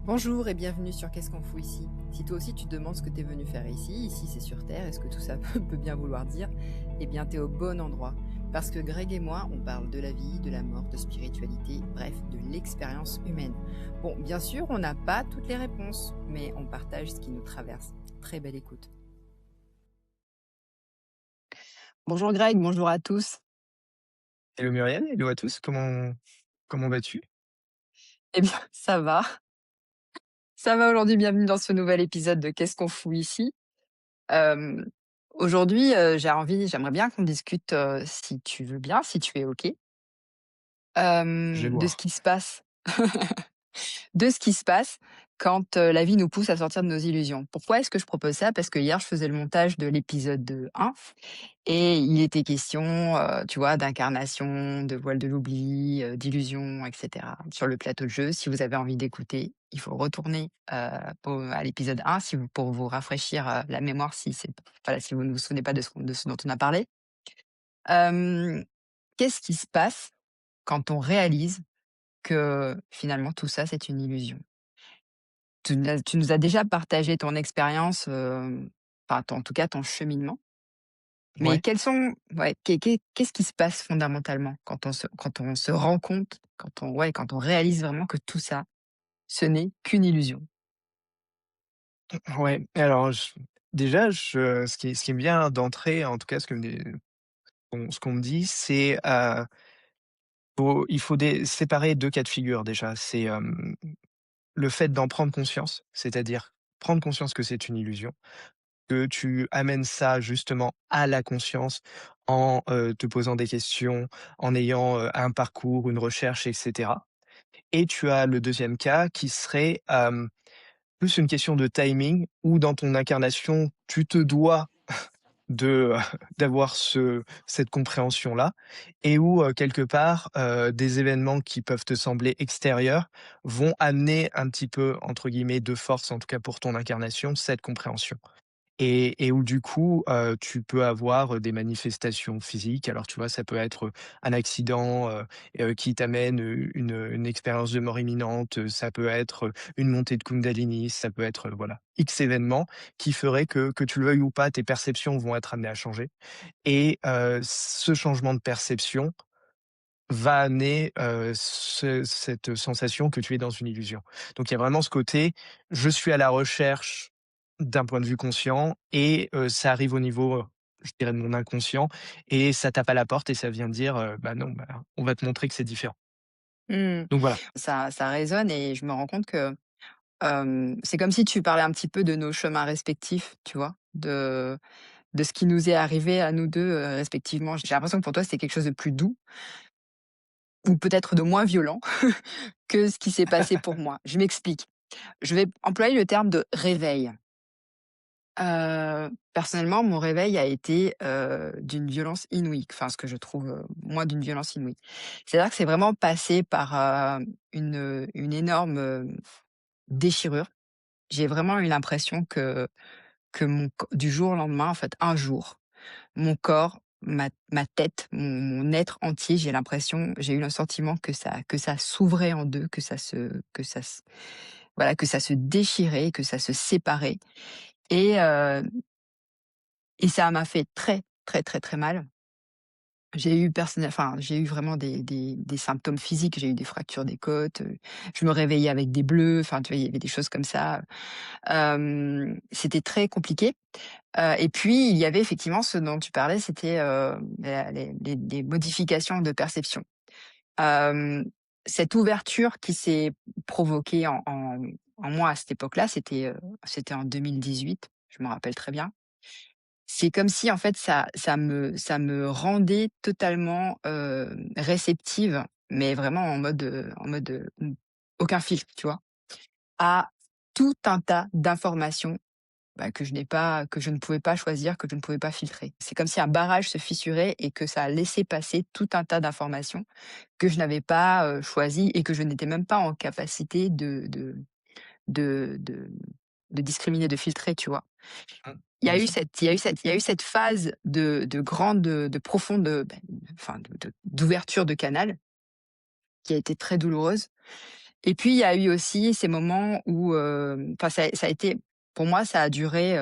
Bonjour et bienvenue sur Qu'est-ce qu'on fout ici? Si toi aussi tu te demandes ce que tu es venu faire ici c'est sur Terre, est-ce que tout ça peut bien vouloir dire? Eh bien t'es au bon endroit. Parce que Greg et moi, on parle de la vie, de la mort, de spiritualité, bref, de l'expérience humaine. Bon, bien sûr, on n'a pas toutes les réponses, mais on partage ce qui nous traverse. Très belle écoute. Bonjour Greg, bonjour à tous. Hello Muriel, hello à tous, comment vas-tu? Eh bien, ça va. Ça va aujourd'hui, bienvenue dans ce nouvel épisode de Qu'est-ce qu'on fout ici? Hem, Aujourd'hui, j'aimerais bien qu'on discute, si tu veux bien, si tu es OK, Je vais de ce voir. qui se passe de ce qui se passe quand, la vie nous pousse à sortir de nos illusions. Pourquoi est-ce que je propose ça? Parce que hier, je faisais le montage de l'épisode 1 et il était question, tu vois, d'incarnation, de voile de l'oubli, d'illusion et cetera sur le plateau de jeu. Si vous avez envie d'écouter, il faut retourner, à l'épisode 1 si vous pour vous rafraîchir, la mémoire si c'est voilà, si vous ne vous souvenez pas de ce dont on a parlé. Hem, Qu'est-ce qui se passe quand on réalise que finalement tout ça, c'est une illusion? Tu nous as déjà partagé ton expérience, enfin ton en tout cas ton cheminement. Mais Ouais. quels sont ouais, qu'est-ce qui se passe fondamentalement quand on se rend compte, quand on réalise vraiment que tout ça, ce n'est qu'une illusion? Ouais, alors ce qui me vient d'entrée, en tout cas ce qu'on me dit, c'est, il faut séparer 2 cas de figure déjà. C'est, le fait d'en prendre conscience, c'est-à-dire prendre conscience que c'est une illusion, que tu amènes ça justement à la conscience en, te posant des questions, en ayant, un parcours, une recherche et cetera. Et tu as le deuxième cas qui serait, plus une question de timing où dans ton incarnation, tu te dois de, d'avoir cette compréhension-là et où, quelque part, des événements qui peuvent te sembler extérieurs vont amener un petit peu, entre guillemets, «de force», en tout cas pour ton incarnation, cette compréhension. Et où du coup, tu peux avoir, des manifestations physiques. Alors tu vois, ça peut être, un accident, qui t'amène, une expérience de mort imminente, ça peut être, une montée de Kundalini, ça peut être, voilà, X événements qui feraient que tu le veuilles ou pas, tes perceptions vont être amenées à changer et ce changement de perception va amener, cette sensation que tu es dans une illusion. Donc il y a vraiment ce côté, je suis à la recherche d'un point de vue conscient et ça arrive au niveau, je dirais de mon inconscient et ça tape à la porte et ça vient dire, «Bah non, bah, on va te montrer que c'est différent». Mmh. Donc voilà. Ça résonne et je me rends compte que, c'est comme si tu parlais un petit peu de nos chemins respectifs, tu vois? De ce qui nous est arrivé à nous 2 respectivement. J'ai l'impression que pour toi, c'était quelque chose de plus doux ou peut-être de moins violent que ce qui s'est passé pour moi. Je m'explique. Je vais employer le terme de réveil. Personnellement, mon réveil a été, d'une violence inouïe, enfin ce que je trouve, moi, d'une violence inouïe. C'est-à-dire que c'est vraiment passé par, une énorme, déchirure. J'ai vraiment eu l'impression que mon co du jour au lendemain, en fait, un jour, mon corps, ma tête, mon être entier, j'ai eu le sentiment que ça s'ouvrait en 2, que ça se voilà, que ça se déchirait, que ça se séparait et heu et ça m'a fait très, très, très, très mal. J'ai eu vraiment des symptômes physiques. J'ai eu des fractures des côtes, je me réveillais avec des bleus, enfin, tu vois, il y avait des choses comme ça. C'était très compliqué. Et puis il y avait effectivement ce dont tu parlais, c'était, la les modifications de perception. Hem, Cette ouverture qui s'est provoquée en moi à cette époque-là, c'était en 2018, je me rappelle très bien. C'est comme si en fait ça me rendait totalement, réceptive, mais vraiment en mode, aucun filtre, tu vois? À tout un tas d'informations, bah, que je ne pouvais pas choisir, que je ne pouvais pas filtrer. C'est comme si un barrage se fissurait et que ça a laissé passer tout un tas d'informations que je n'avais pas, choisies et que je n'étais même pas en capacité de de de discriminer, de filtrer, tu vois? Mmh. Bien sûr. Il y a eu cette phase de grande, de profonde, enfin d'ouverture de canal qui a été très douloureuse Et puis il y a eu aussi ces moments où, enfin ça a été pour moi ça a duré,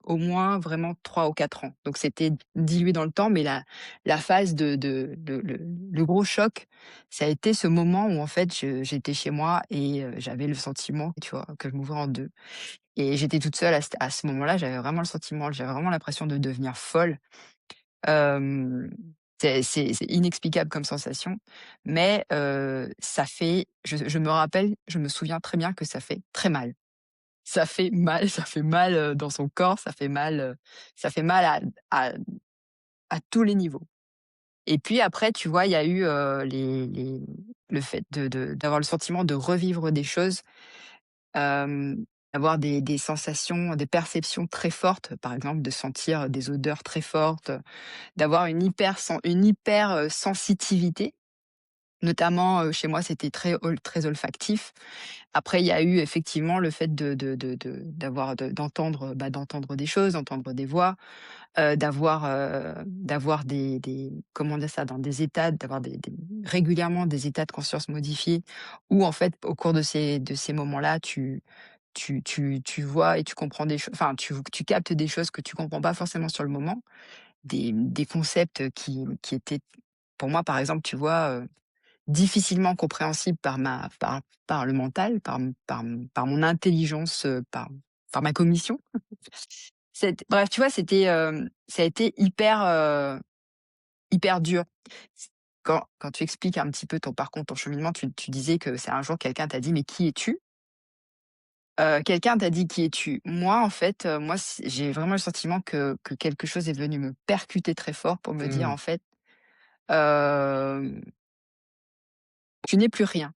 au moins vraiment 3 ou 4 ans. Donc c'était dilué dans le temps, mais la phase de le gros choc, ça a été ce moment où en fait j'étais chez moi et j'avais le sentiment, tu vois, que je m'ouvrais en 2 et j'étais toute seule à ce moment-là, j'avais vraiment l'impression de devenir folle. Hem, c'est inexplicable comme sensation, mais ça fait je me rappelle, je me souviens très bien que ça fait très mal. Ça fait mal, dans son corps, ça fait mal à à tous les niveaux. Et puis après, tu vois, il y a eu, les le fait d'avoir le sentiment de revivre des choses, d'avoir des sensations, des perceptions très fortes, par exemple de sentir des odeurs très fortes, d'avoir une hyper, sensitivité. Notamment, chez moi, c'était très olfactif. Après, il y a eu effectivement le fait d'avoir d'entendre, bah, d'entendre des choses, d'entendre des voix, d'avoir des comment dire ça? Dans des états d'avoir des régulièrement des états de conscience modifiés où en fait, au cours de ces moments-là, tu vois et tu comprends des choses enfin, tu captes des choses que tu comprends pas forcément sur le moment, des concepts qui étaient pour moi, par exemple, tu vois, difficilement compréhensible par le mental, par mon intelligence, par ma cognition. Bref, tu vois, ça a été hyper dur. C quand tu expliques un petit peu ton parcours, ton cheminement, tu disais que c'est un jour quelqu'un t'a dit: «Mais qui es-tu?» Quelqu'un t'a dit: «Qui es-tu?» Moi, en fait, moi, j'ai vraiment le sentiment que quelque chose est venu me percuter très fort pour me dire: Mmh. «En fait, hem, tu n'es plus rien».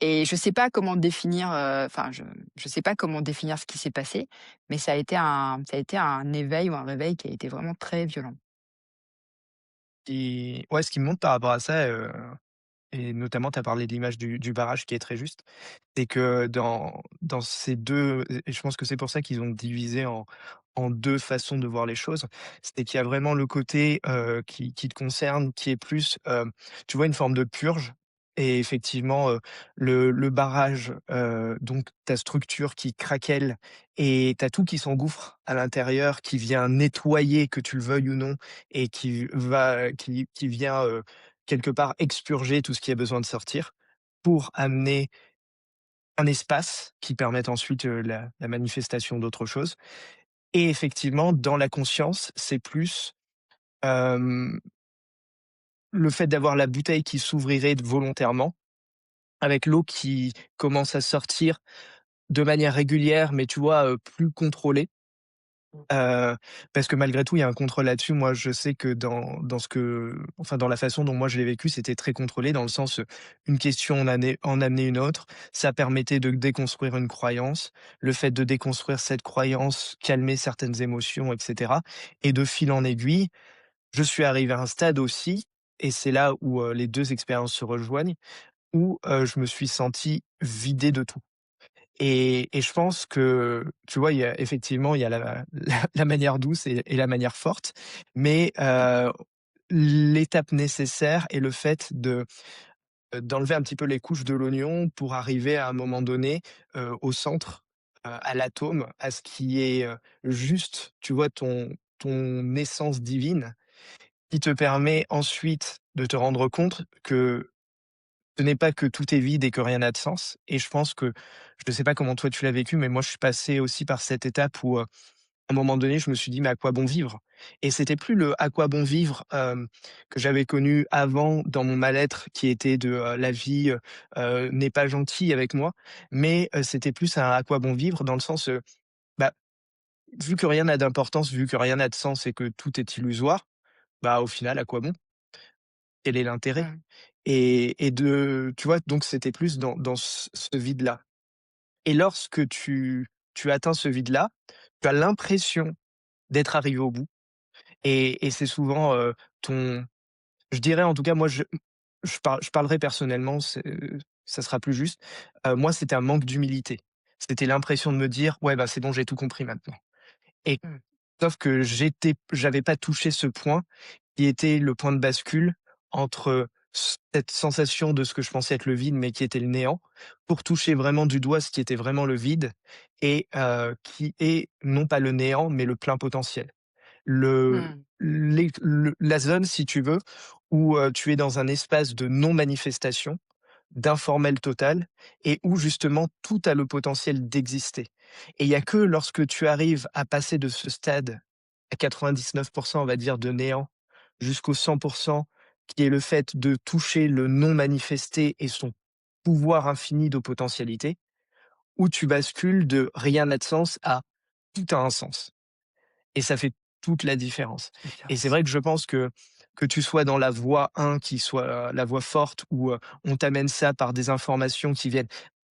Et je sais pas comment définir, enfin je sais pas comment définir ce qui s'est passé, mais ça a été un éveil ou un réveil qui a été vraiment très violent. Et ouais, ce qui me montre par rapport à ça, et notamment tu as parlé de l'image du barrage qui est très juste. C'est que dans ces 2 et je pense que c'est pour ça qu'ils ont divisé en 2 façons de voir les choses. C'est qu'il y a vraiment le côté, qui te concerne, qui est plus, tu vois, une forme de purge et effectivement, le barrage, donc ta structure qui craquelle et tu as tout qui s'engouffre à l'intérieur, qui vient nettoyer, que tu le veuilles ou non et qui vient, quelque part expurger tout ce qui a besoin de sortir pour amener un espace qui permette ensuite, la manifestation d'autre chose et effectivement, dans la conscience, c'est plus, hem, le fait d'avoir la bouteille qui s'ouvrirait volontairement, avec l'eau qui commence à sortir de manière régulière, mais tu vois, plus contrôlée. Heu, Parce que malgré tout, il y a un contrôle là-dessus. Moi, je sais que dans la façon dont moi je l'ai vécu, c'était très contrôlé dans le sens, une question en amenait une autre. Ça permettait de déconstruire une croyance. Le fait de déconstruire cette croyance calmait certaines émotions et cetera et de fil en aiguille, je suis arrivé à un stade aussi et c'est là où, les 2 expériences se rejoignent, où, je me suis senti vidé de tout. Et je pense que, tu vois, il y a la manière douce et la manière forte, mais l'étape nécessaire est le fait d'enlever un petit peu les couches de l'oignon pour arriver à un moment donné, au centre, à l'atome, à ce qui est, juste, tu vois, ton essence divine qui te permet ensuite de te rendre compte que ce n'est pas que tout est vide et que rien n'a de sens et je pense que je ne sais pas comment toi tu l'as vécu, mais moi je suis passé aussi par cette étape où, à un moment donné, je me suis dit: «Mais à quoi bon vivre?» Et c'était plus le «à quoi bon vivre», que j'avais connu avant dans mon mal-être qui était de, la vie, n'est pas gentille avec moi, mais, c'était plus un «à quoi bon vivre?» dans le sens, bah, vu que rien n'a d'importance, vu que rien n'a de sens et que tout est illusoire, bah, au final, à quoi bon? Quel est l'intérêt? Mmh. Et tu vois? Donc c'était plus dans ce vide-là. Et lorsque tu atteins ce vide-là, tu as l'impression d'être arrivé au bout et c'est souvent, ton je dirais en tout cas moi je parlerai personnellement, ça sera plus juste. Moi c'était un manque d'humilité. C'était l'impression de me dire: «Ouais, bah, c'est bon, j'ai tout compris maintenant» et Mmh. sauf que j'avais pas touché ce point qui était le point de bascule entre cette sensation de ce que je pensais être le vide, mais qui était le néant, pour toucher vraiment du doigt ce qui était vraiment le vide et qui est non pas le néant, mais le plein potentiel. Mmh. La zone, si tu veux, où, tu es dans un espace de non-manifestation, d'informel total et où justement tout a le potentiel d'exister. Et il y a que lorsque tu arrives à passer de ce stade à 99, on va dire, de néant jusqu'au 100, qui est le fait de toucher le non manifesté et son pouvoir infini de potentialité, où tu bascules de rien n'a de sens à tout a un sens. Et ça fait toute la différence. Et c'est Différence. vrai que je pense que tu sois dans la voie 1 qui soit la voie forte où, on t'amène ça par des informations qui viennent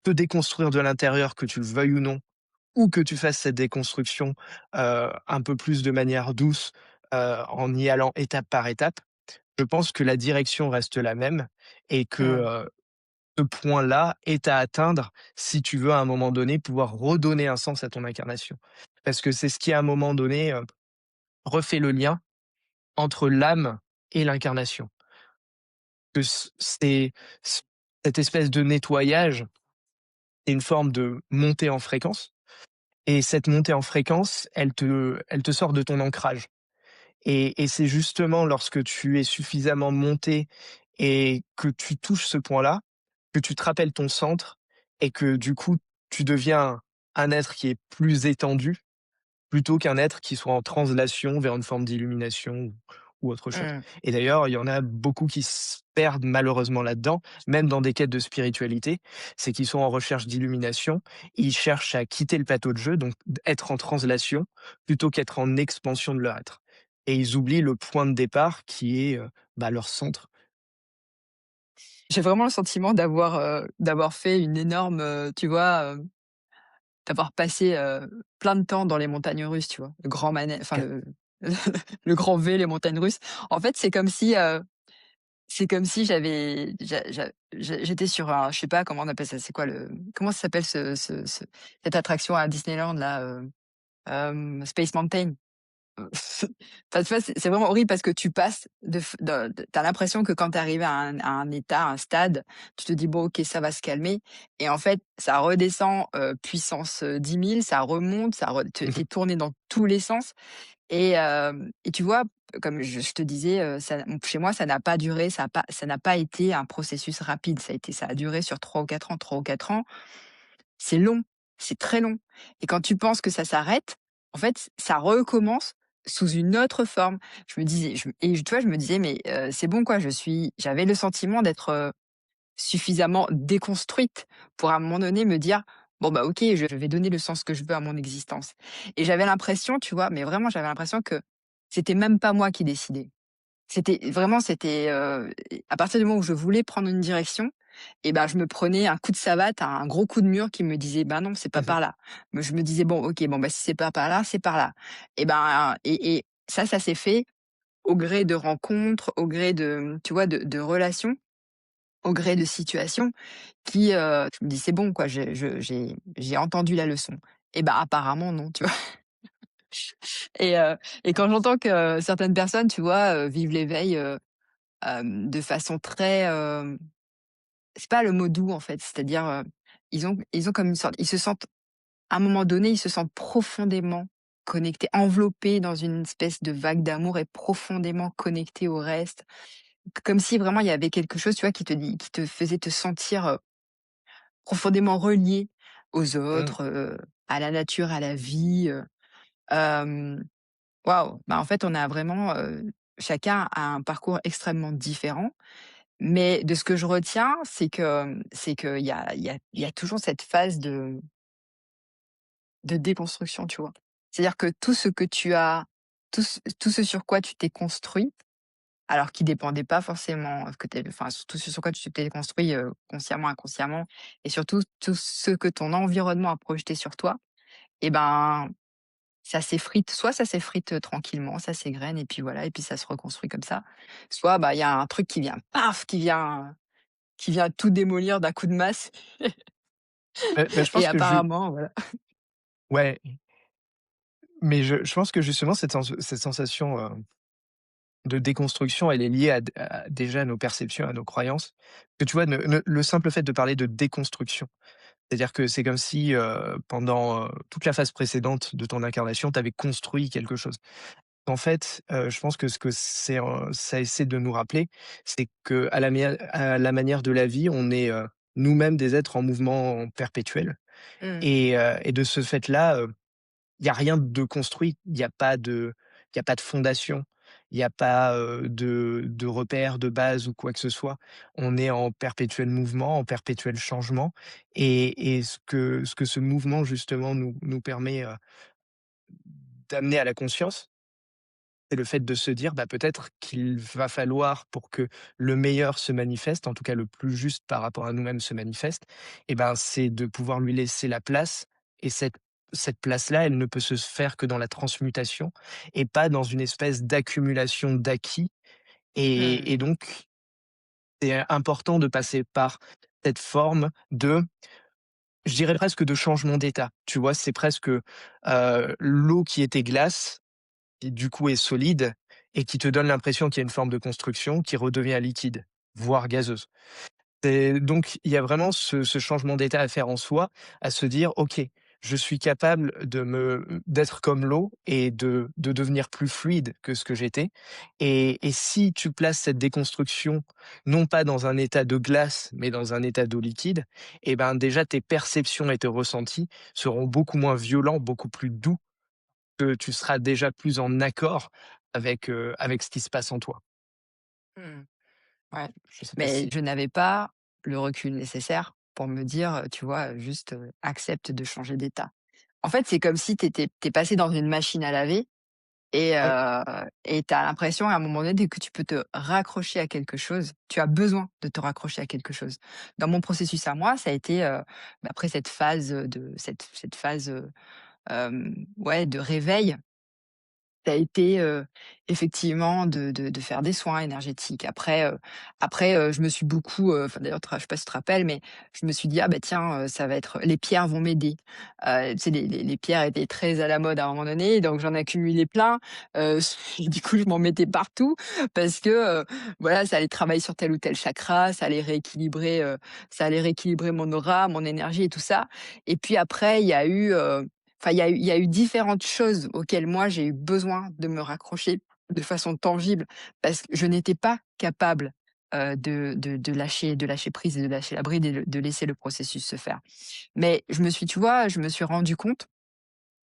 te déconstruire de l'intérieur, que tu le veuilles ou non, ou que tu fasses cette déconstruction, un peu plus de manière douce, en y allant étape par étape. Je pense que la direction reste la même et que, Mmh. ce point-là est à atteindre si tu veux à un moment donné pouvoir redonner un sens à ton incarnation. Parce que c'est ce qui à un moment donné, refait le lien entre l'âme et l'incarnation. Que c cette espèce de nettoyage est une forme de montée en fréquence et cette montée en fréquence, elle te sort de ton ancrage et c'est justement lorsque tu es suffisamment monté et que tu touches ce point-là, que tu te rappelles ton centre et que du coup, tu deviens un être qui est plus étendu, plutôt qu'un être qui soit en translation vers une forme d'illumination ou autre chose. Mmh. Et d'ailleurs, il y en a beaucoup qui se perdent malheureusement là-dedans, même dans des quêtes de spiritualité, c'est qu'ils sont en recherche d'illumination, ils cherchent à quitter le plateau de jeu, donc être en translation, plutôt qu'être en expansion de leur être. Et ils oublient le point de départ qui est, bah, leur centre. J'ai vraiment le sentiment d'avoir fait une énorme, tu vois, d'avoir passé, plein de temps dans les montagnes russes, tu vois? Le grand mané enfin Ca le grand V, les montagnes russes. En fait, c'est comme si j'étais sur un je sais pas comment on appelle ça, c'est quoi le comment ça s'appelle cette attraction à Disneyland là, Space Mountain? Enfin, tu vois, c'est vraiment horrible parce que tu passes de tu l'impression que quand tu arrives à un état, à un stade, tu te dis: «Bon OK, ça va se calmer» et en fait, ça redescend, puissance, 10 000, ça remonte, ça re tu es tourné dans tous les sens et tu vois, comme je te disais, ça chez moi, ça n'a pas été un processus rapide. Ça a duré sur 3 ou 4 ans. 3 ou 4 ans, c'est long, c'est très long et quand tu penses que ça s'arrête, en fait, ça recommence sous une autre forme. Je me disais je et tu vois, je me disais: «Mais c'est bon quoi, j'avais le sentiment d'être, suffisamment déconstruite pour à un moment donné me dire: «Bon bah OK, je vais donner le sens que je veux à mon existence» et j'avais l'impression, tu vois, mais vraiment j'avais l'impression que c'était même pas moi qui décidais. C'était à partir du moment où je voulais prendre une direction et ben, je me prenais un coup de savate, un gros coup de mur qui me disait: «Bah non, c'est pas par là». Mais je me disais: «Bon OK, bon bah si c'est pas par là, c'est par là» et ben et ça s'est fait au gré de rencontres, au gré de, tu vois, de relations, au gré de situations qui, je me dis: «C'est bon quoi, j'ai entendu la leçon» et bah, apparemment non, tu vois? Et heu et quand j'entends que certaines personnes, tu vois, vivent l'éveil, de façon très, c'est pas le mot doux en fait, c'est-à-dire, ils ont comme une sorte ils se sentent à un moment donné, ils se sentent profondément connectés, enveloppés dans une espèce de vague d'amour et profondément connectés au reste. Comme si vraiment il y avait quelque chose, tu vois, qui te faisait te sentir, profondément relié aux Mmh. autres, à la nature, à la vie, hem, waouh! Bah, en fait, on a vraiment, chacun a un parcours extrêmement différent, mais de ce que je retiens, c'est qu'il y a toujours cette phase de déconstruction, tu vois? C'est-à-dire que tout ce sur quoi tu t'es construit, alors qui dépendait pas forcément, que tu enfin, tout ce sur quoi tu t'es construit, consciemment, inconsciemment et surtout tout ce que ton environnement a projeté sur toi et ben, ça s'effrite. Soit ça s'effrite, tranquillement, ça s'égrène et puis voilà et puis ça se reconstruit comme ça. Soit, bah, il y a un truc qui vient, paf, qui vient tout démolir d'un coup de masse Bah, je et pense que je apparemment, voilà. ouais, mais je pense que justement cette sensation, de déconstruction, elle est liée à déjà nos perceptions, à nos croyances. Que tu vois, le simple fait de parler de déconstruction, c'est-à-dire que c'est comme si, pendant, toute la phase précédente de ton incarnation, tu avais construit quelque chose. En fait, je pense que ce que ça essaie de nous rappeler, c'est à la manière de la vie, on est, nous-mêmes des êtres en mouvement perpétuel Mmh. et de ce fait-là, il y a rien de construit, il y a pas de fondation, il y a pas, de repères, de base ou quoi que ce soit. On est en perpétuel mouvement, en perpétuel changement et ce que ce mouvement justement nous permet, d'amener à la conscience, c'est le fait de se dire, bah, peut-être qu'il va falloir pour que le meilleur se manifeste, en tout cas le plus juste par rapport à nous-mêmes se manifeste, et ben, c'est de pouvoir lui laisser la place et cette place-là, elle ne peut se faire que dans la transmutation et pas dans une espèce d'accumulation d'acquis Mmh. et donc c'est important de passer par cette forme de, je dirais presque de changement d'état. Tu vois? C'est presque, l'eau qui était glace qui du coup est solide et qui te donne l'impression qu'il y a une forme de construction qui redevient liquide, voire gazeuse. Et donc il y a vraiment ce changement d'état à faire en soi, à se dire: «OK, je suis capable d'être comme l'eau et de devenir plus fluide que ce que j'étais» et si tu places cette déconstruction, non pas dans un état de glace, mais dans un état d'eau liquide, et ben, déjà tes perceptions et tes ressentis seront beaucoup moins violents, beaucoup plus doux, que tu seras déjà plus en accord avec ce qui se passe en toi. Mmh. Ouais, Je sais pas mais si je n'avais pas le recul nécessaire pour me dire, tu vois, juste, «Accepte de changer d'état». En fait, c'est comme si tu passé dans une machine à laver ouais, et tu as l'impression à un moment donné que tu peux te raccrocher à quelque chose. Tu as besoin de te raccrocher à quelque chose. Dans mon processus à moi, ça a été, après cette phase, de cette phase, ouais, de réveil. Ça a été, effectivement de faire des soins énergétiques. Après, je me suis beaucoup, enfin d'ailleurs je sais pas si tu te rappelles, mais je me suis dit: «Ah bah tiens, ça va être les pierres vont m'aider». Tu sais les pierres étaient très à la mode à un moment donné, donc j'en ai accumulé plein. Du coup je m'en mettais partout parce que, voilà, ça allait travailler sur tel ou tel chakra, ça allait rééquilibrer mon aura, mon énergie et tout ça. Et puis après il y a eu, enfin, il y a eu différentes choses auxquelles moi j'ai eu besoin de me raccrocher de façon tangible parce que je n'étais pas capable, de lâcher prise et de lâcher la bride et de laisser le processus se faire. Mais tu vois, je me suis rendu compte,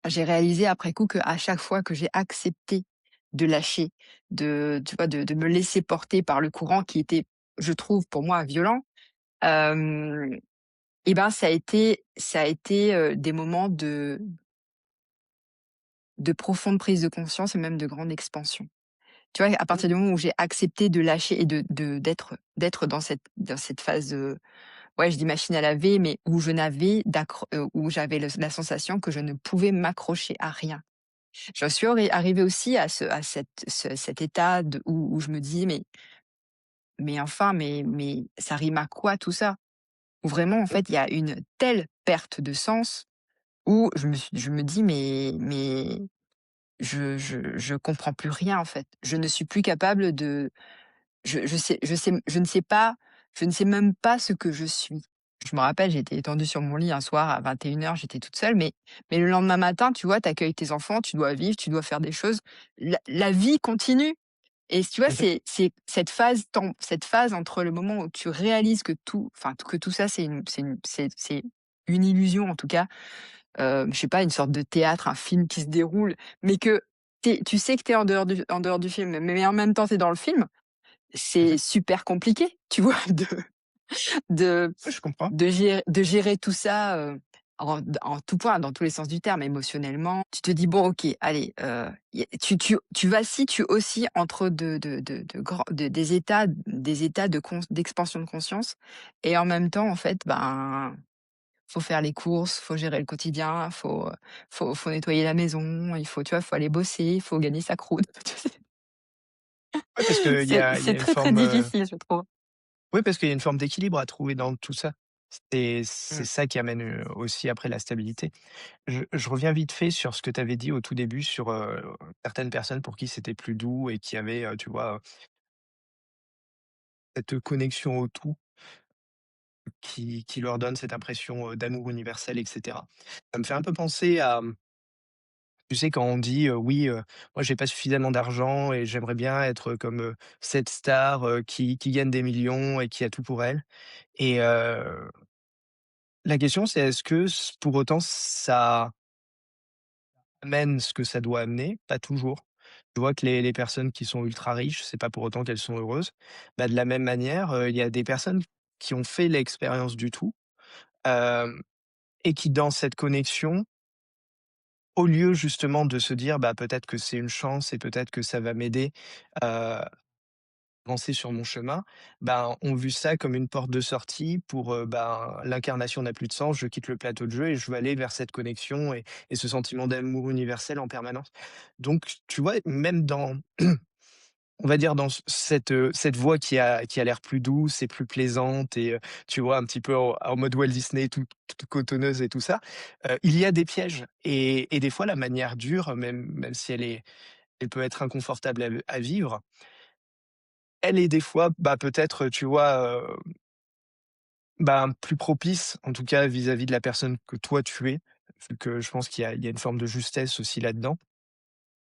j'ai réalisé après coup qu'à chaque fois que j'ai accepté de lâcher, tu vois, de me laisser porter par le courant qui était, je trouve, pour moi violent, hem et ben, ça a été, des moments de profonde prise de conscience et même de grande expansion. Tu vois, à oui, partir du moment où j'ai accepté de lâcher et d'être dans cette phase, ouais, je dis machine à laver, mais où je n'avais où j'avais la sensation que je ne pouvais m'accrocher à rien. Je suis arrivée aussi à cet état où je me dis: «Mais enfin, mais ça rime à quoi tout ça?» Où vraiment, en oui, fait, il y a une telle perte de sens où je me dis: «Mais je comprends plus rien, en fait. Je ne suis plus capable de je ne sais pas, je ne sais même pas ce que je suis. Je me rappelle, j'étais étendue sur mon lit un soir à 21h, j'étais toute seule, mais le lendemain matin, tu vois, tu accueilles tes enfants, tu dois vivre, tu dois faire des choses. La vie continue et tu vois, mmh c'est cette phase entre le moment où tu réalises que tout ça, c'est une illusion, en tout cas, je sais pas, une sorte de théâtre, un film qui se déroule, mais que tu sais que tu es en dehors du film, mais en même temps, tu es dans le film. C'est mh. super compliqué, tu vois? De Ouais, je comprends. de gérer tout ça, en tout point, dans tous les sens du terme, émotionnellement. Tu te dis: «Bon, OK, allez, y tu vacilles, tu oscilles entre des états d'expansion de conscience et en même temps, en fait, ben, faut faire les courses, faut gérer le quotidien, faut nettoyer la maison, tu vois, faut aller bosser, il faut gagner sa croûte». Tu sais? Ouais, parce qu'il y C'est a il y c'est a une très, très forme, difficile, je trouve. oui, parce qu'il y a une forme d'équilibre à trouver dans tout ça. C'est Mmh. ça qui amène, aussi après la stabilité. Je reviens vite fait sur ce que tu avais dit au tout début sur, certaines personnes pour qui c'était plus doux et qui avaient, tu vois, cette connexion au tout qui leur donne cette impression, d'amour universel et cetera. Ça me fait un peu penser à, tu sais, quand on dit, «Oui, moi j'ai pas suffisamment d'argent et j'aimerais bien être comme, cette star, qui gagne des millions et qui a tout pour elle» et la question c'est est-ce que pour autant ça amène ce que ça doit amener? Pas toujours. Tu vois que les personnes qui sont ultra riches, c'est pas pour autant qu'elles sont heureuses. Bah, de la même manière, il y a des personnes qui ont fait l'expérience du tout, hem et qui dans cette connexion, au lieu justement de se dire: «Bah, peut-être que c'est une chance et peut-être que ça va m'aider, à avancer sur mon chemin», ben, ont vu ça comme une porte de sortie pour, ben, l'incarnation n'a plus de sens, je quitte le plateau de jeu et je veux aller vers cette connexion et ce sentiment d'amour universel en permanence. Donc tu vois, même dans on va dire dans cette voie qui a l'air plus douce et plus plaisante et tu vois, un petit peu en mode Walt Disney, toute cotonneuse et tout ça, il y a des pièges et des fois la manière dure, même si elle peut être inconfortable à vivre, elle est des fois, bah, peut-être, tu vois, ben, plus propice, en tout cas vis-à-vis de la personne que toi tu es, vu que je pense qu'il y a une forme de justesse aussi là-dedans,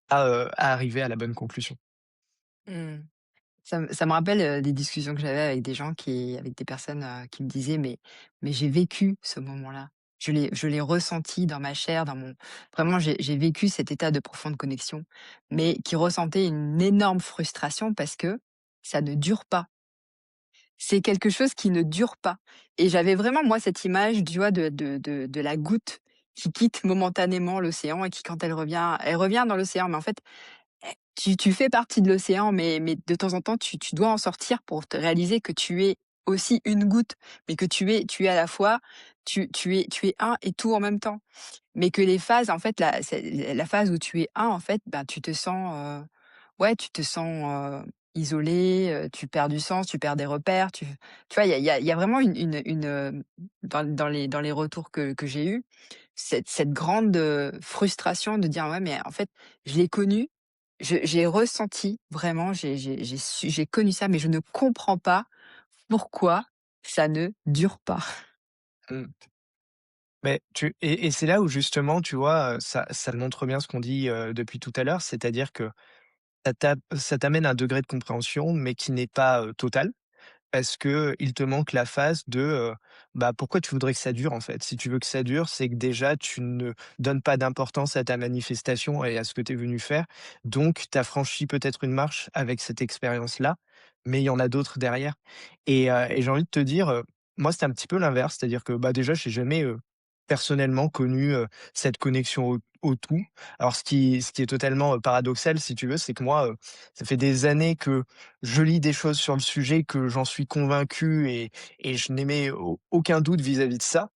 à arriver à la bonne conclusion. Mmh. Ça me rappelle, des discussions que j'avais avec des gens avec des personnes, qui me disaient: «Mais j'ai vécu ce moment-là. Je l'ai ressenti dans ma chair, dans mon vraiment j'ai vécu cet état de profonde connexion», mais qui ressentaient une énorme frustration parce que ça ne dure pas. C'est quelque chose qui ne dure pas et j'avais vraiment moi cette image, tu vois, de la goutte qui quitte momentanément l'océan et qui quand elle revient dans l'océan, mais en fait tu fais partie de l'océan, mais de temps en temps, tu dois en sortir pour te réaliser que tu es aussi une goutte, mais que tu es à la fois tu es un et tout en même temps. Mais que les phases, en fait, la phase où tu es un, en fait, ben, tu te sens, ouais, tu te sens, isolé, tu perds du sens, tu perds des repères, tu vois? Il y a vraiment dans les retours que j'ai eus, cette grande, frustration de dire: «Ouais, mais en fait, je l'ai connu, j'ai ressenti vraiment, j'ai connu ça, mais je ne comprends pas pourquoi ça ne dure pas». Mmh. Mais et c'est là où justement, tu vois, ça montre bien ce qu'on dit, depuis tout à l'heure, c'est-à-dire que ça t'amène un degré de compréhension, mais qui n'est pas, total. Parce que il te manque la phase de, bah, pourquoi tu voudrais que ça dure, en fait? Si tu veux que ça dure, c'est que déjà tu ne donnes pas d'importance à ta manifestation et à ce que tu es venu faire. Donc tu as franchi peut-être une marche avec cette expérience-là, mais il y en a d'autres derrière et j'ai envie de te dire, moi, c'était un petit peu l'inverse. C'est-à-dire que, bah, déjà, j'ai jamais, personnellement connu, cette connexion au tout. Alors ce qui est totalement, paradoxal, si tu veux, c'est que moi, ça fait des années que je lis des choses sur le sujet, que j'en suis convaincu et je n'émets aucun doute vis-à-vis de ça.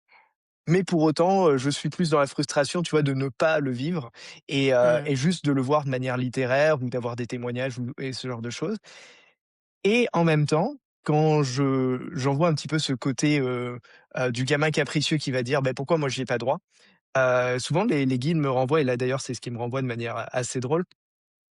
Mais pour autant, je suis plus dans la frustration, tu vois, de ne pas le vivre et Mmh. juste de le voir de manière littéraire ou d'avoir des témoignages ou et ce genre de choses et en même temps, quand j'en vois un petit peu ce côté, du gamin capricieux qui va dire: «Beh, pourquoi moi j'y ai pas droit?» Souvent les guides me renvoient et là d'ailleurs c'est ce qui me renvoie de manière assez drôle.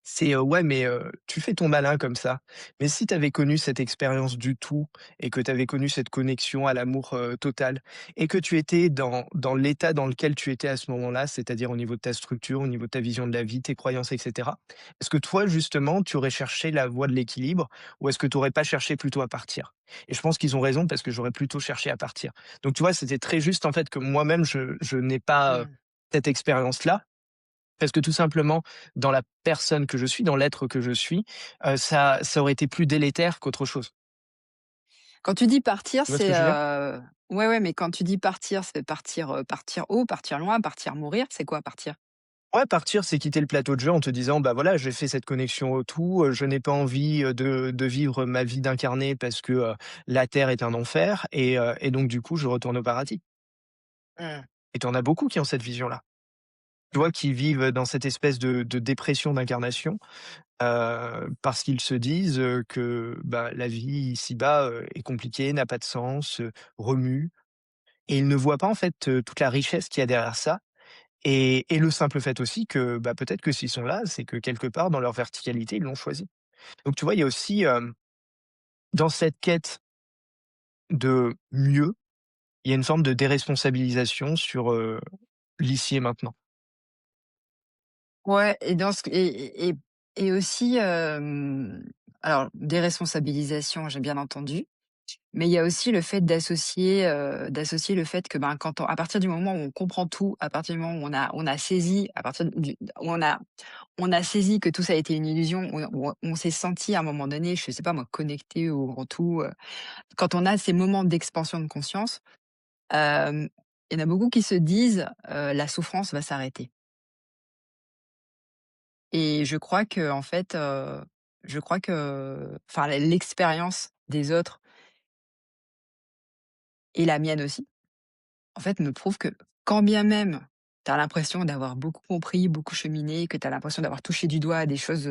C'est, ouais, mais tu fais ton malin comme ça. Mais si tu avais connu cette expérience du tout et que tu avais connu cette connexion à l'amour, total et que tu étais dans l'état dans lequel tu étais à ce moment-là, c'est-à-dire au niveau de ta structure, au niveau de ta vision de la vie, tes croyances et cetera. Est-ce que toi, justement, tu aurais cherché la voie de l'équilibre ou est-ce que tu aurais pas cherché plutôt à partir? Et je pense qu'ils ont raison parce que j'aurais plutôt cherché à partir. Donc tu vois, c'était très juste en fait que moi-même je n'ai pas, Mmh. cette expérience-là parce que tout simplement, dans la personne que je suis, dans l'être que je suis, ça aurait été plus délétère qu'autre chose. Quand tu dis partir, Tu vois ce que c'est, je veux dire? ouais, ouais, mais quand tu dis partir, c'est partir, partir où? Partir loin? Partir mourir? C'est quoi partir? Ouais, partir, c'est quitter le plateau de jeu en te disant: «Bah, voilà, j'ai fait cette connexion au tout, je n'ai pas envie, de vivre ma vie d'incarné parce que, la terre est un enfer et donc du coup, je retourne au paradis» Mmh. et tu en as beaucoup qui ont cette vision-là. Tu vois? Qui vivent dans cette espèce de dépression d'incarnation, parce qu'ils se disent, que, bah, la vie ici-bas, est compliquée, n'a pas de sens, remue. et ils ne voient pas en fait, toute la richesse qu'il y a derrière ça et le simple fait aussi que, bah, peut-être que s'ils sont là, c'est que quelque part dans leur verticalité, ils l'ont choisi. Donc tu vois, il y a aussi, dans cette quête de mieux, il y a une forme de déresponsabilisation sur, l'ici et maintenant. Ouais, et dans ce et aussi, alors déresponsabilisation, j'ai bien entendu, mais il y a aussi le fait d'associer le fait que, ben, quand on à partir du moment où on comprend tout, à partir du moment où on a saisi, à partir du où on a saisi que tout ça a été une illusion, où on s'est senti à un moment donné, je sais pas moi, connecté au grand tout, quand on a ces moments d'expansion de conscience, hem, il y en a beaucoup qui se disent, «La souffrance va s'arrêter». Et je crois que en fait, je crois que enfin l'expérience des autres et la mienne aussi, en fait, me prouve que quand bien même tu as l'impression d'avoir beaucoup compris, beaucoup cheminé, que tu as l'impression d'avoir touché du doigt des choses,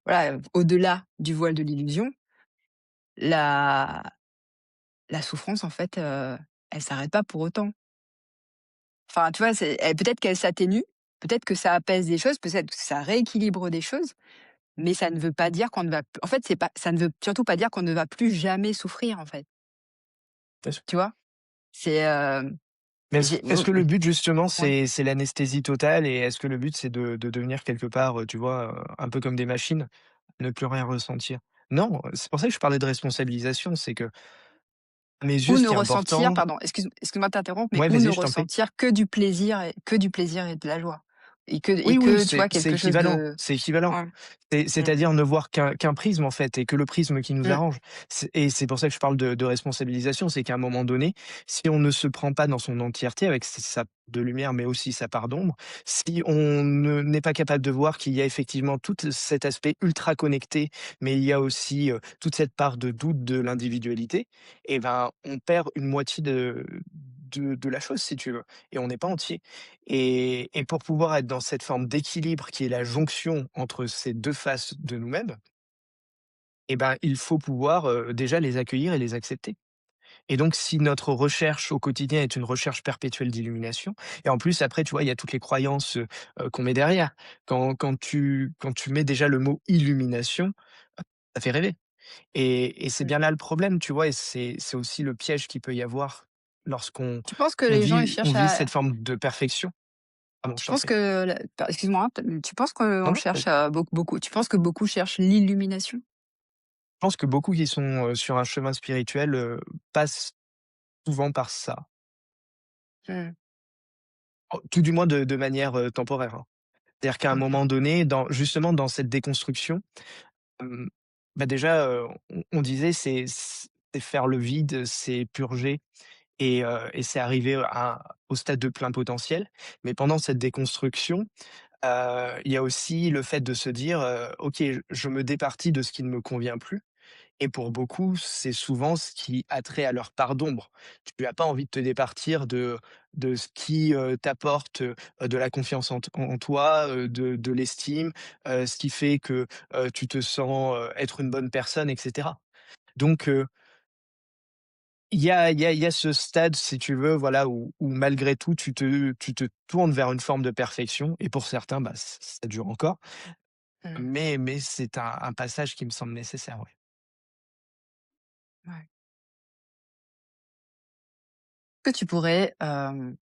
voilà, au-delà du voile de l'illusion, la la souffrance en fait, elle s'arrête pas pour autant. Enfin, tu vois, peut-être qu'elle s'atténue, peut-être que ça apaise des choses, peut-être que ça rééquilibre des choses. Mais ça ne veut pas dire qu'on ne va p en fait, c'est pas ça ne veut surtout pas dire qu'on ne va plus jamais souffrir, en fait, Bien sûr. tu vois? C'est, Mais j'ai est-ce que le but justement ouais. c'est l'anesthésie totale et est-ce que le but c'est de devenir quelque part, tu vois, un peu comme des machines, ne plus rien ressentir? Non, c'est pour ça que je parlais de responsabilisation, c'est que à mes yeux, Ou ce ne qui est ressentir, important pardon, excuse-moi de t'interrompre, mais ouais, ou ne vas-y, je t'en prie. ressentir que du plaisir et de la joie et Oui, oui, que, tu vois, c'est quelque chose équivalent, de c'est équivalent. ouais. Mmh. C'est-à-dire ne voir qu'un prisme, en fait, et que le prisme qui nous Mmh. arrange. C'est pour ça que je parle de responsabilisation, c'est qu'à un moment donné, si on ne se prend pas dans son entièreté avec sa part de lumière, mais aussi sa part d'ombre, si on ne n'est pas capable de voir qu'il y a effectivement tout cet aspect ultra connecté, mais il y a aussi, toute cette part de doute de l'individualité, et ben, on perd une moitié de la chose, si tu veux, et on n'est pas entier. Et pour pouvoir être dans cette forme d'équilibre qui est la jonction entre ces 2 faces de nous-mêmes, et ben, il faut pouvoir, déjà les accueillir et les accepter. Et donc si notre recherche au quotidien est une recherche perpétuelle d'illumination et en plus après tu vois, il y a toutes les croyances, qu'on met derrière. Quand tu mets déjà le mot illumination, ça fait rêver et c'est Mmh. bien là le problème, tu vois? Et c'est aussi le piège qu'il peut y avoir lorsqu'on Tu penses que on les gens, ils on cherchent vise cette à forme de perfection. Pardon, je tu t'en penses prie. que la excuse-moi, tu penses Non, qu'on non, cherche vas-y. à beaucoup tu penses que beaucoup cherchent l'illumination? Je pense que beaucoup qui sont, sur un chemin spirituel, passent souvent par ça. Mmh. Oh, tout du moins de manière, temporaire, hein. C'est-à-dire qu'à un OK. moment donné, justement dans cette déconstruction, hem, bah, déjà, on disait c'est faire le vide, c'est purger et c'est arriver au stade de plein potentiel. Mais pendant cette déconstruction, il y a aussi le fait de se dire, «OK, je me départis de ce qui ne me convient plus». Et pour beaucoup, c'est souvent ce qui a trait à leur part d'ombre. Tu as pas envie de te départir de ce qui, t'apporte, de la confiance en toi, de l'estime, ce qui fait que, tu te sens, être une bonne personne et cetera. Donc, il y a ce stade, si tu veux, voilà, où malgré tout, tu te tournes vers une forme de perfection et pour certains, bah, ça dure encore, Mmh. mais c'est un passage qui me semble nécessaire, ouais. Ouais. Que tu pourrais,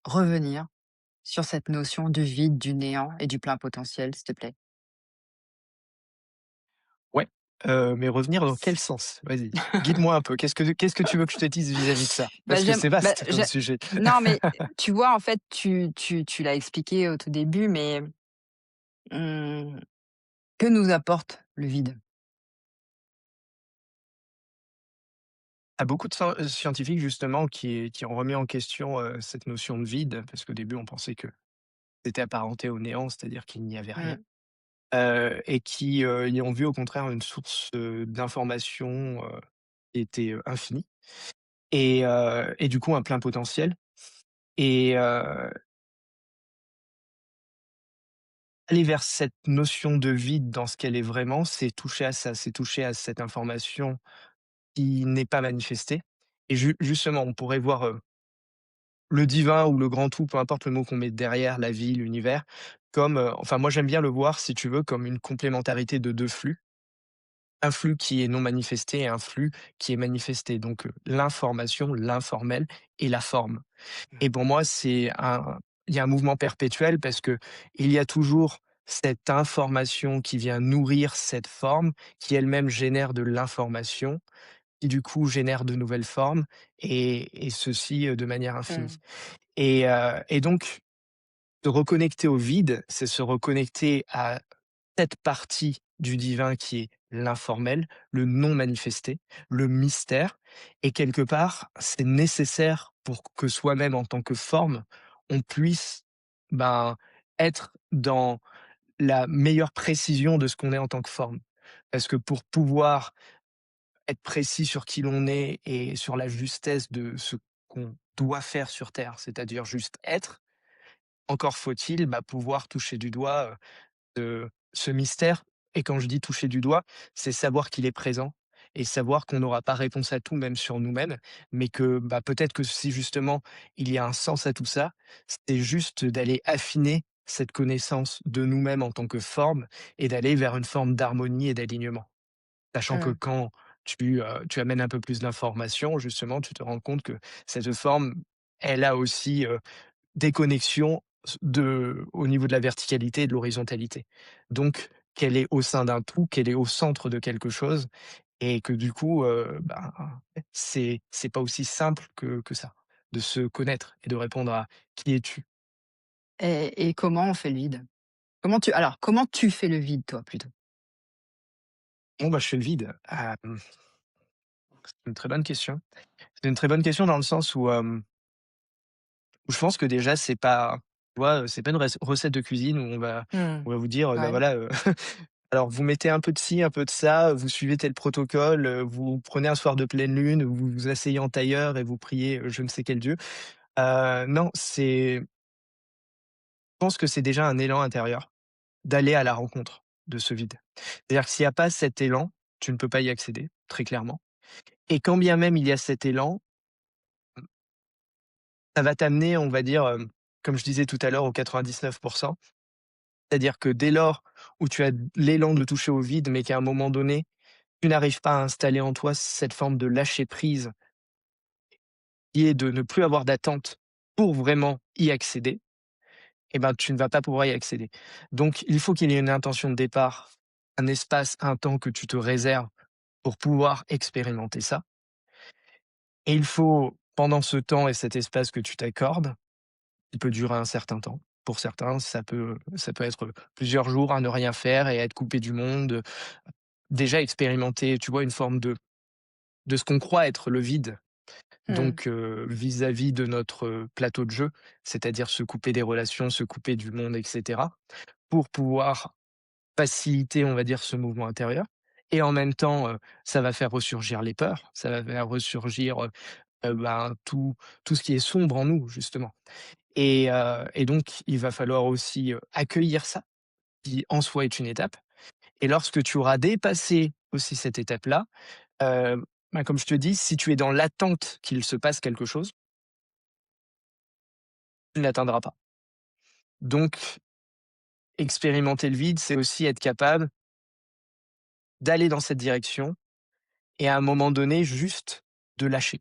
revenir sur cette notion du vide, du néant et du plein potentiel, s'il te plaît? Ouais, mais revenir dans quel sens? Vas-y, guide-moi un peu. Qu'est-ce que tu veux que je te dise vis-à-vis de ça? Parce que c'est Bah, vaste comme sujet. non, mais tu vois, en fait, tu l'as expliqué au tout début, mais, mmh, que nous apporte le vide? Tu as beaucoup de scientifiques justement qui ont remis en question, cette notion de vide, parce qu'au début on pensait que c'était apparenté au néant, c'est-à-dire qu'il n'y avait rien, Mmh, et qui, y ont vu au contraire une source, d'information, qui était, infinie et du coup un plein potentiel et aller vers cette notion de vide dans ce qu'elle est vraiment, c'est toucher à ça, c'est toucher à cette information qui n'est pas manifestée et justement, on pourrait voir, le divin ou le grand tout, peu importe le mot qu'on met derrière, la vie, l'univers, comme, enfin moi j'aime bien le voir si tu veux comme une complémentarité de 2 flux. Un flux qui est non manifesté et un flux qui est manifesté. Donc, l'information, l'informel et la forme. Mmh. Et pour moi, c'est un il y a un mouvement perpétuel parce que il y a toujours cette information qui vient nourrir cette forme, qui elle-même génère de l'information, qui du coup génère de nouvelles formes et ceci, de manière infinie. Mmh. Et donc se reconnecter au vide, c'est se reconnecter à cette partie du divin qui est l'informel, le non manifesté, le mystère et quelque part, c'est nécessaire pour que soi-même en tant que forme, on puisse, ben, être dans la meilleure précision de ce qu'on est en tant que forme. Parce que pour pouvoir être précis sur qui l'on est et sur la justesse de ce qu'on doit faire sur terre, c'est-à-dire juste être, encore faut-il, bah, pouvoir toucher du doigt, ce mystère. Et quand je dis toucher du doigt, c'est savoir qu'il est présent et savoir qu'on n'aura pas réponse à tout, même sur nous-mêmes, mais que, bah, peut-être que si justement il y a un sens à tout ça, c'est juste d'aller affiner cette connaissance de nous-mêmes en tant que forme et d'aller vers une forme d'harmonie et d'alignement. Sachant que Mmh. quand tu amènes un peu plus d'informations, justement, tu te rends compte que cette forme, elle a aussi, des connexions au niveau de la verticalité et de l'horizontalité. Donc qu'elle est au sein d'un tout, qu'elle est au centre de quelque chose et que du coup, ben, c'est pas aussi simple que ça, de se connaître et de répondre à: «Qui es-tu?» Et comment on fait le vide? Comment tu fais le vide toi plutôt? Bon, bah, je fais le vide. C'est une très bonne question. C'est une très bonne question dans le sens où je pense que déjà c'est pas tu vois, c'est pas une recette de cuisine où Mmh. on va vous dire, bah, Ouais. voilà, alors vous mettez un peu de ci, un peu de ça, vous suivez tel protocole, vous prenez un soir de pleine lune, vous vous asseyez en tailleur et vous priez, je ne sais quel dieu. Non, je pense que c'est déjà un élan intérieur d'aller à la rencontre de ce vide. C'est-à-dire que s'il y a pas cet élan, tu ne peux pas y accéder, très clairement et quand bien même il y a cet élan, ça va t'amener, on va dire, comme je disais tout à l'heure, aux 99. C'est-à-dire que dès lors où tu as l'élan de toucher au vide, mais qu'à un moment donné, tu n'arrives pas à installer en toi cette forme de lâcher prise, qui est de ne plus avoir d'attente pour vraiment y accéder, eh ben, tu ne vas pas pouvoir y accéder. Donc il faut qu'il y ait une intention de départ, un espace, un temps que tu te réserves pour pouvoir expérimenter ça et il faut, pendant ce temps et cet espace que tu t'accordes, il peut durer un certain temps. Pour certains, ça peut être plusieurs jours à ne rien faire et à être coupé du monde, déjà expérimenter, tu vois, une forme de ce qu'on croit être le vide. Mmh. Donc, vis-à-vis de notre, plateau de jeu, c'est-à-dire se couper des relations, se couper du monde et cetera, pour pouvoir faciliter, on va dire, ce mouvement intérieur et en même temps, ça va faire ressurgir les peurs, ça va faire ressurgir, ben, tout ce qui est sombre en nous, justement et donc il va falloir aussi, accueillir ça, qui en soi est une étape et lorsque tu auras dépassé aussi cette étape-là, ben, comme je te dis, si tu es dans l'attente qu'il se passe quelque chose, tu ne l'atteindras pas. Donc expérimenter le vide, c'est aussi être capable d'aller dans cette direction et à un moment donné, juste de lâcher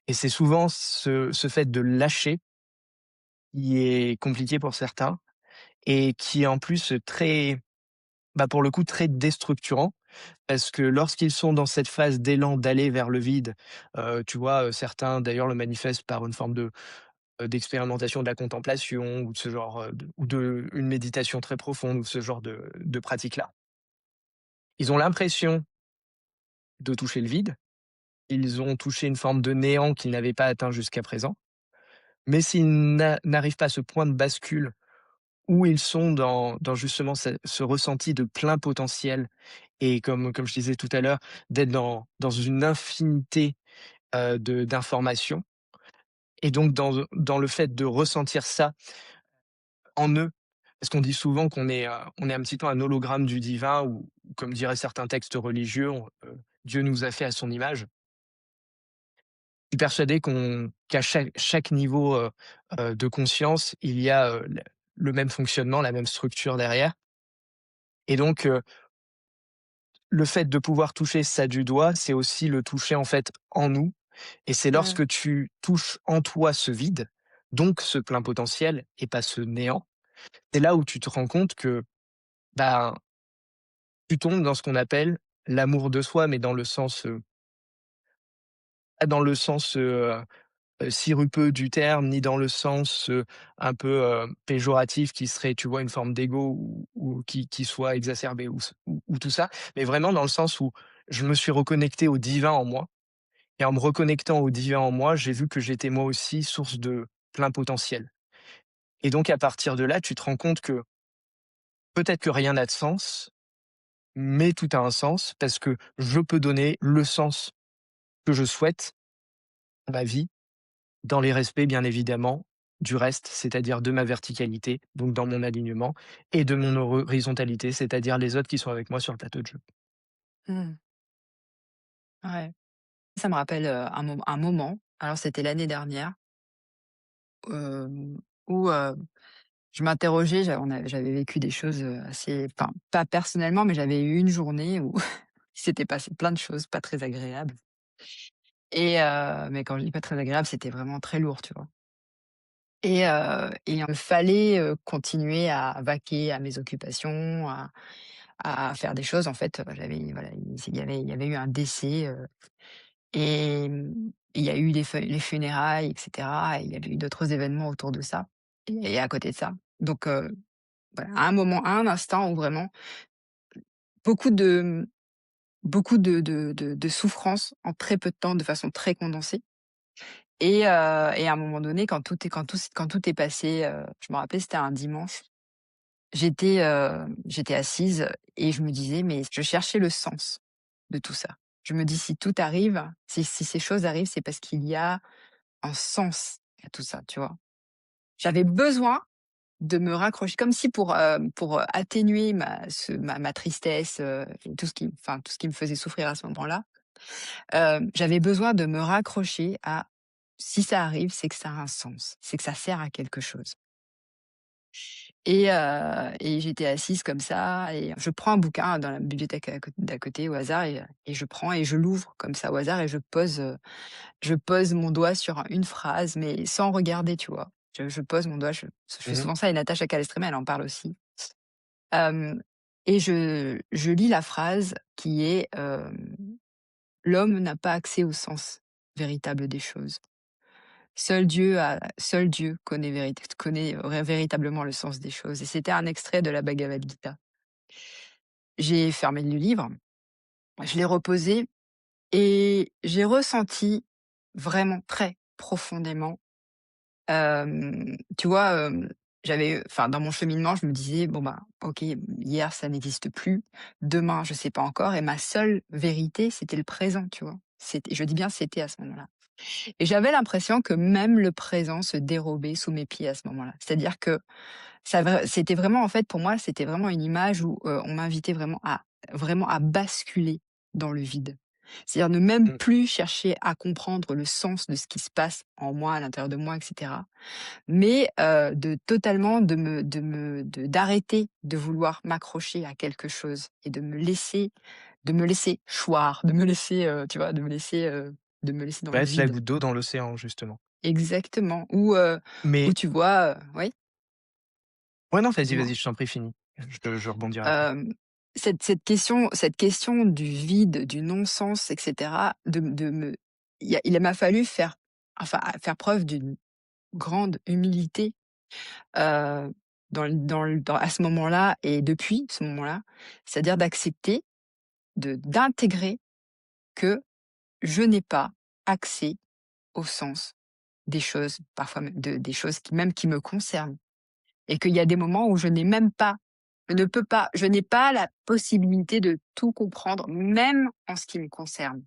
et c'est souvent ce fait de lâcher qui est compliqué pour certains et qui est en plus très, bah, pour le coup, très déstructurant parce que lorsqu'ils sont dans cette phase d'élan d'aller vers le vide, tu vois, certains d'ailleurs le manifestent par une forme d'expérimentation de la contemplation ou de ce genre, ou de une méditation très profonde ou ce genre de pratique-là. Ils ont l'impression de toucher le vide, ils ont touché une forme de néant qu'ils n'avaient pas atteint jusqu'à présent, mais s'ils n'arrivent pas à ce point de bascule où ils sont dans justement ce ressenti de plein potentiel et comme je disais tout à l'heure, d'être dans une infinité, d'informations et donc dans le fait de ressentir ça en eux. Parce qu'on dit souvent on est un petit peu un hologramme du divin ou comme diraient certains textes religieux, Dieu nous a fait à son image. suis persuadé qu'à chaque niveau, de conscience, il y a, le même fonctionnement, la même structure derrière et donc le fait de pouvoir toucher ça du doigt, c'est aussi le toucher, en fait, en nous et c'est Mmh. lorsque tu touches en toi ce vide, donc ce plein potentiel et pas ce néant, c'est là où tu te rends compte que, bah, tu tombes dans ce qu'on appelle l'amour de soi, mais dans le sens, pas dans le sens, sirupeux du terme, ni dans le sens, un peu, péjoratif qui serait, tu vois, une forme d'ego ou qui soit exacerbé ou tout ça, mais vraiment dans le sens où je me suis reconnecté au divin en moi et en me reconnectant au divin en moi, j'ai vu que j'étais moi aussi source de plein potentiel et donc à partir de là, tu te rends compte que peut-être que rien n'a de sens, mais tout a un sens parce que je peux donner le sens que je souhaite à ma vie. Dans les respects, bien évidemment, du reste, c'est-à-dire de ma verticalité, donc dans mon alignement, et de mon horizontalité, c'est-à-dire les autres qui sont avec moi sur le plateau de jeu. Mmh. Ouais. Ça me rappelle, un moment, alors c'était l'année dernière, hem, où, je m'interrogeais, j'avais vécu des choses, assez enfin, pas personnellement, mais j'avais eu une journée où il s'était passé plein de choses pas très agréables mais quand je dis pas très agréables, c'était vraiment très lourd, tu vois? Et il me fallait, continuer à vaquer à mes occupations, à faire des choses. En fait, j'avais voilà, il y avait eu un décès, il y a eu les funérailles et cetera et il y avait eu d'autres événements autour de ça et à côté de ça. Donc voilà, à un instant où vraiment beaucoup de, beaucoup de souffrance en très peu de temps, de façon très condensée et à un moment donné, quand tout est passé, je me rappelais, c'était un dimanche. J'étais assise et je me disais: «Mais» je cherchais le sens de tout ça. Je me dis: «Si tout arrive, si ces choses arrivent, c'est parce qu'il y a un sens à tout ça», tu vois? J'avais besoin de me raccrocher comme si pour atténuer ma tristesse, et tout ce qui me faisait souffrir à ce moment-là, j'avais besoin de me raccrocher à: «Si ça arrive, c'est que ça a un sens, c'est que ça sert à quelque chose». Et j'étais assise comme ça et je prends un bouquin dans la bibliothèque d'à côté au hasard et je prends et je l'ouvre comme ça au hasard et je pose mon doigt sur une phrase, mais sans regarder, tu vois? Je pose mon doigt, je fais Mmh. souvent ça et Natacha Calestrema, elle en parle aussi. Hem et je lis la phrase qui est, «L'homme n'a pas accès au sens véritable des choses. Seul Dieu connaît véritablement le sens des choses» et c'était un extrait de la Bhagavad Gita. J'ai fermé le livre, je l'ai reposé et j'ai ressenti vraiment très profondément, tu vois, enfin, dans mon cheminement, je me disais: «Bon, bah, OK, hier, ça n'existe plus, demain, je sais pas encore» et ma seule vérité, c'était le présent, tu vois? Je dis bien «c'était» à ce moment-là. Et j'avais l'impression que même le présent se dérobait sous mes pieds à ce moment-là. C'est-à-dire que c'était vraiment en fait, pour moi, c'était vraiment une image où, on m'invitait vraiment à basculer dans le vide. C'est-à-dire ne même Mmh. plus chercher à comprendre le sens de ce qui se passe en moi, à l'intérieur de moi et cetera. Mais, de totalement d'arrêter de vouloir m'accrocher à quelque chose et de me laisser choir, de me laisser, tu vois, de me laisser dans le Être la vide. goutte d'eau dans l'océan, justement. Exactement. Où Mais tu vois, oui, ouais, non, vas-y, dis-moi? vas-y, je t'en prie, finis. Je rebondirai après. Hem, cette question du vide, du non-sens et cetera, de me il m'a fallu faire preuve d'une grande humilité, heu, à ce moment-là et depuis ce moment-là. C'est-à-dire d'accepter, d'intégrer que je n'ai pas accès au sens des choses, parfois même des choses qui me concernent. Et qu'il y a des moments où je n'ai pas la possibilité de tout comprendre, même en ce qui me concerne.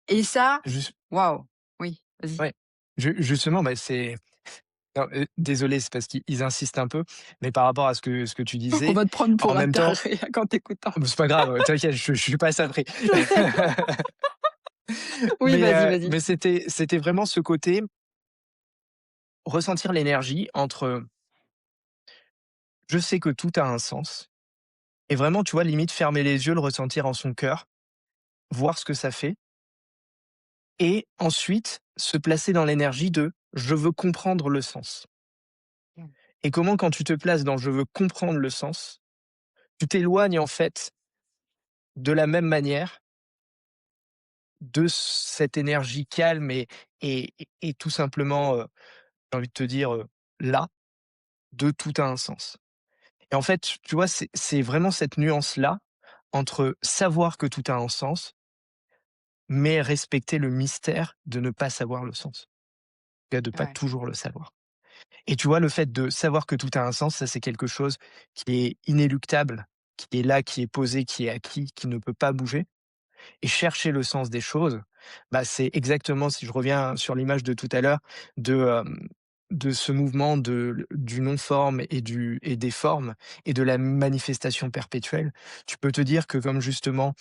Et ça, Jus waouh! Oui, vas-y. Ouais, justement, bah, c'est non, désolé, c'est parce qu'ils insistent un peu, mais par rapport à ce que tu On disais, va te prendre en pour un même temps taré quand t'écoutes. c'est pas grave, t'inquiète, je suis pas à ça près. Je sais. Oui, vas-y, vas-y. Mais c'était vraiment ce côté, ressentir l'énergie entre, je sais que tout a un sens et vraiment, tu vois, limite fermer les yeux, le ressentir en son cœur, voir ce que ça fait et ensuite se placer dans l'énergie de: «Je veux comprendre le sens» Mmh. et comment quand tu te places dans «Je veux comprendre le sens», tu t'éloignes en fait de la même manière de cette énergie calme et tout simplement, j'ai envie de te dire, là, de tout a un sens. Et en fait, tu vois, c'est vraiment cette nuance-là, entre savoir que tout a un sens, mais respecter le mystère de ne pas savoir le sens. En tout cas, de pas Ouais, toujours le savoir. Et tu vois, le fait de savoir que tout a un sens, ça, c'est quelque chose qui est inéluctable, qui est là, qui est posé, qui est acquis, qui ne peut pas bouger. Et chercher le sens des choses, bah, c'est exactement, si je reviens sur l'image de tout à l'heure, de ce mouvement du non-forme et des formes et de la manifestation perpétuelle. Tu peux te dire que comme justement,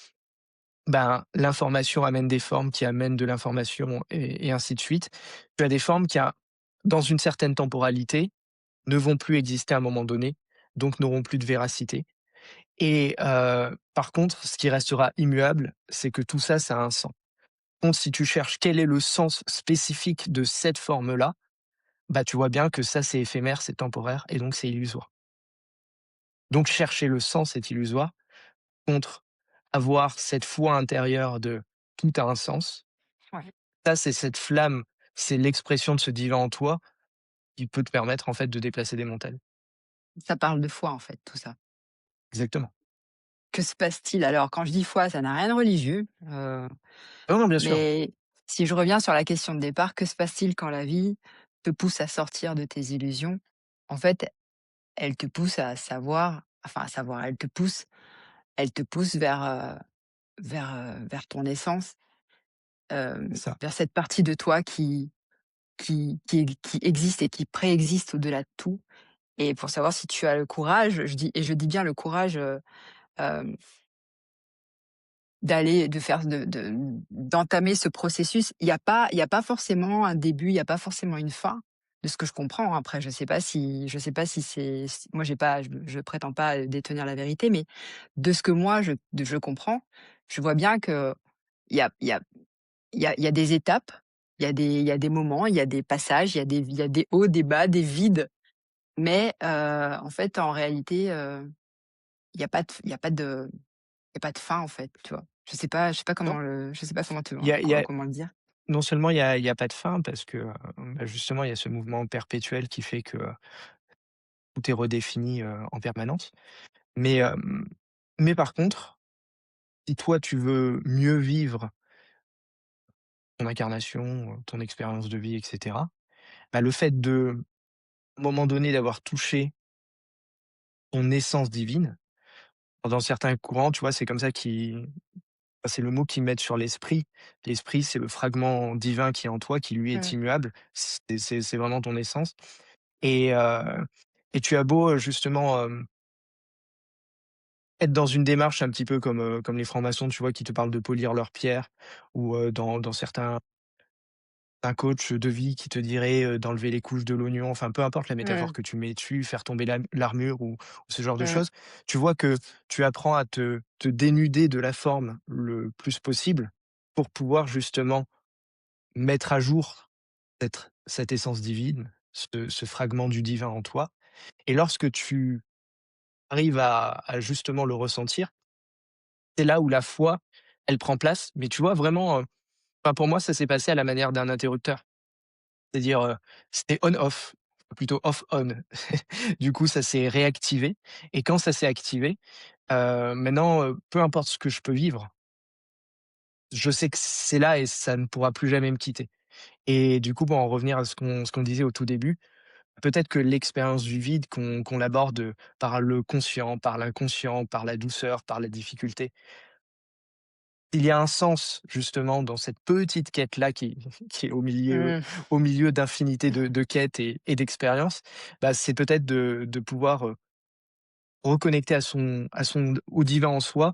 ben, l'information amène des formes qui amènent de l'information et ainsi de suite, tu as des formes qui, dans une certaine temporalité, ne vont plus exister à un moment donné, donc n'auront plus de véracité. Et par contre, ce qui restera immuable, c'est que tout ça, ça a un sens. Contre, si tu cherches quel est le sens spécifique de cette forme-là, bah, tu vois bien que ça, c'est éphémère, c'est temporaire et donc c'est illusoire. Donc chercher le sens est illusoire, contre avoir cette foi intérieure de tout a un sens, ouais. ça, c'est cette flamme, c'est l'expression de ce divin en toi qui peut te permettre, en fait, de déplacer des montagnes. Ça parle de foi, en fait, tout ça. Exactement. Que se passe-t-il alors? Quand je dis foi, ça n'a rien de religieux, Non, non, bien sûr, mais si je reviens sur la question de départ, que se passe-t-il quand la vie te pousse à sortir de tes illusions? En fait, elle te pousse à savoir, enfin à savoir, elle te pousse vers ton essence, c'est ça. vers cette partie de toi qui existe et qui préexiste au-delà de tout. Et pour savoir si tu as le courage, je dis bien le courage, hem de faire d'entamer ce processus. Il y a pas forcément un début, il y a pas forcément une fin, de ce que je comprends. Après, je sais pas si c'est si moi j'ai pas je prétends pas, détenir la vérité, mais de ce que moi je comprends, je vois bien que il y a il y a il y a des étapes, il y a des moments, il y a des passages, il y a des hauts, des bas, des vides, mais en fait, en réalité, il y a pas de y a pas de fin, en fait, tu vois? Je sais pas Non, je sais pas comment il y a comment le dire. non seulement il y a pas de fin parce que, bah, justement, il y a ce mouvement perpétuel qui fait que, tout est redéfini, en permanence. Mais, mais par contre, si toi tu veux mieux vivre ton incarnation, ton expérience de vie et cetera, bah, le fait de, à un moment donné, d'avoir touché ton essence divine, dans certains courants, tu vois, c'est comme ça qu'ils enfin, c'est le mot qu'ils mettent sur l'esprit. L'esprit, c'est le fragment divin qui est en toi, qui lui est Mmh. immuable. C'est vraiment ton essence et tu as beau, justement, être dans une démarche un petit peu comme, comme les francs-maçons, tu vois, qui te parlent de polir leurs pierres ou, dans certains un coach de vie qui te dirait, d'enlever les couches de l'oignon, enfin, peu importe la métaphore Mmh. que tu mets dessus, faire tomber l'armure ou ce genre de Mmh. choses. Tu vois que tu apprends à te dénuder de la forme le plus possible pour pouvoir justement mettre à jour cette essence divine, ce fragment du divin en toi et lorsque tu arrives à justement le ressentir, c'est là où la foi, elle prend place. Mais tu vois vraiment, enfin pour moi, ça s'est passé à la manière d'un interrupteur. C'est-à-dire, c'était on-off, plutôt off-on. Du coup, ça s'est réactivé et quand ça s'est activé, maintenant, peu importe ce que je peux vivre, je sais que c'est là et ça ne pourra plus jamais me quitter. Et du coup, pour en revenir à ce qu'on disait au tout début, peut-être que l'expérience du vide, qu'on l'aborde, par le conscient, par l'inconscient, par la douceur, par la difficulté, il y a un sens justement dans cette petite quête-là qui qui est Mmh. au milieu d'infinité de quêtes et d'expériences, bah, c'est peut-être de pouvoir, reconnecter à son au divin en soi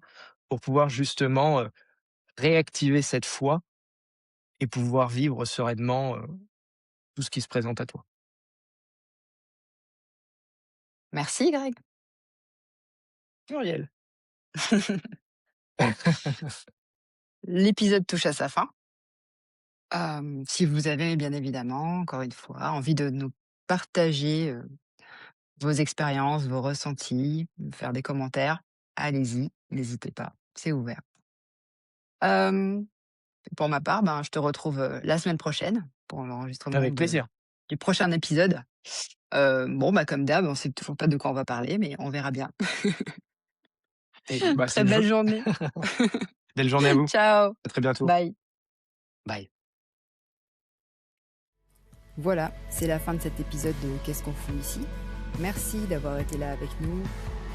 pour pouvoir justement, réactiver cette foi et pouvoir vivre sereinement, tout ce qui se présente à toi. Merci Greg. Pluriel. L'épisode touche à sa fin. Si vous avez bien évidemment, encore une fois, envie de nous partager, vos expériences, vos ressentis, me faire des commentaires, allez-y, n'hésitez pas, c'est ouvert. Hem, pour ma part, ben, je te retrouve, la semaine prochaine pour l'enregistrement Avec plaisir. du prochain épisode. Bon, bah, comme d'hab, on sait toujours pas de quoi on va parler, mais on verra bien. Et bah, c'est Très le belle jeu. journée. Belle journée à vous. Ciao. À très bientôt. Bye. Bye. Voilà, c'est la fin de cet épisode de Qu'est-ce qu'on fout ici? Merci d'avoir été là avec nous.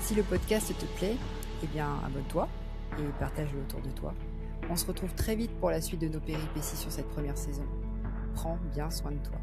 Si le podcast te plaît, eh bien abonne-toi et partage-le autour de toi. On se retrouve très vite pour la suite de nos péripéties sur cette première saison. Prends bien soin de toi.